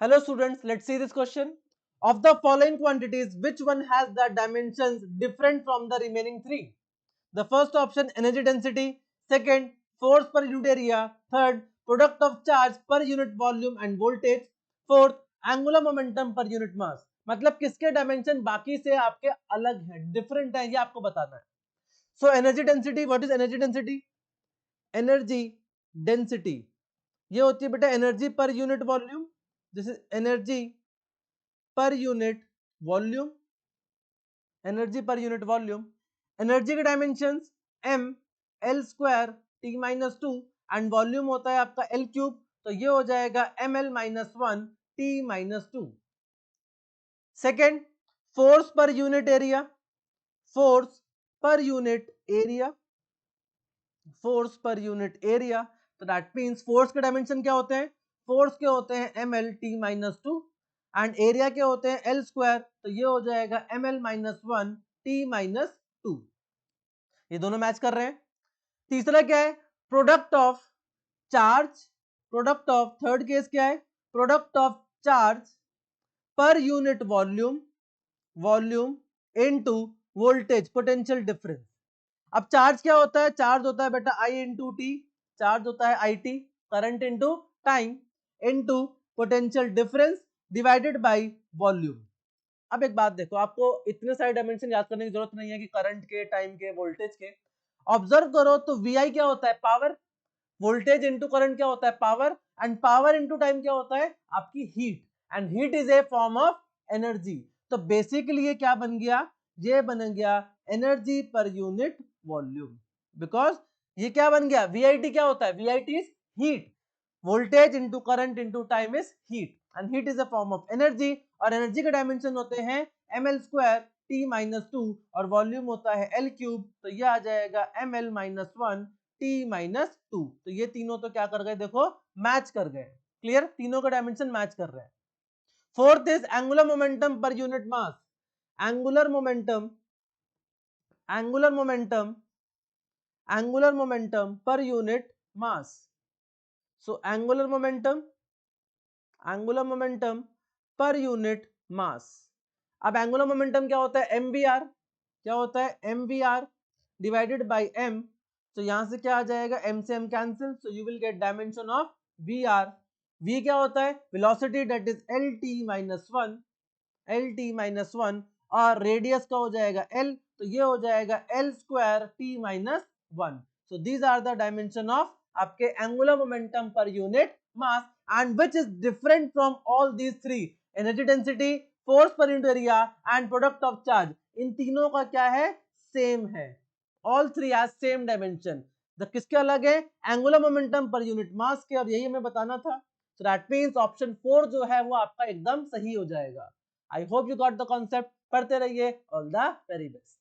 Hello students, let's see this question. Of the following quantities, which one has the dimensions different from the remaining three? The first option energy density, second force per unit area, third product of charge per unit volume and voltage, fourth angular momentum per unit mass. मतलब किसके dimension बाकी से आपके अलग हैं, different हैं, ये आपको बताना है. So energy density, what is energy density? Energy density ये होती है बेटा energy per unit volume. This is energy per unit volume. Energy per unit volume. Energy के dimensions m l square t minus two and volume होता है आपका l cube, तो ये हो जाएगा ml minus one t minus to. Second force per unit area. Force per unit area. Force per unit area, तो that means force के dimension क्या होते हैं? फोर्स के होते हैं ml t minus two and area के होते हैं l स्क्वायर, तो ये हो जाएगा ml minus one t minus to. ये दोनों मैच कर रहे हैं. तीसरा क्या है? Product of charge. Product of third case क्या है? प्रोडक्ट ऑफ चार्ज पर unit volume. Volume into voltage potential difference. अब चार्ज क्या होता है? चार्ज होता है बेटा I इंटू टी. चार्ज होता है I T, current into time into potential difference divided by volume. अब एक बात देखो, आपको इतने सारे डायमेंशन याद करने की जरूरत नहीं है कि करंट के, टाइम के, वोल्टेज के. ऑब्जर्व करो तो VI क्या होता है? पावर. वोल्टेज इंटू करंट क्या होता है? Power. And power into time क्या होता है? आपकी heat. And heat is a form of energy. तो बेसिकली ये क्या बन गया? ये बन गया energy per unit volume. Because ये क्या बन गया? VIT क्या होता है? VIT is heat. Voltage into current into time is heat and heat is a form of energy. और एनर्जी के डायमेंशन होते हैं ml square t minus to और वॉल्यूम होता है l क्यूब, तो ये आ जाएगा ml minus one t minus to. तो ये तीनों तो क्या कर गए? देखो मैच कर गए. क्लियर? तीनों का डायमेंशन मैच कर रहे हैं. Fourth is angular momentum per unit mass. Angular momentum, angular momentum, angular momentum per unit mass. So angular momentum, angular momentum per unit मास. अब एंगुलर मोमेंटम क्या होता है? mvr. क्या होता है? mvr divided by m. तो यहां से क्या आ जाएगा? m से m cancel, so you will get dimension of vr. v क्या होता है? Velocity, that is lt minus one. lt minus one और रेडियस का हो जाएगा l, तो ये हो जाएगा l square t minus one. So these are the dimension of आपके angular momentum per unit mass and which is different from all these three: energy density, force per unit area and product of charge. इन तीनों का क्या है? Same है. all three has same dimension. the किसके अलग है? Angular momentum per unit मास के. और यही हमें बताना था. so that means ऑप्शन 4 जो है वो आपका एकदम सही हो जाएगा. I hope you got the concept. पढ़ते रहिए. all the very best.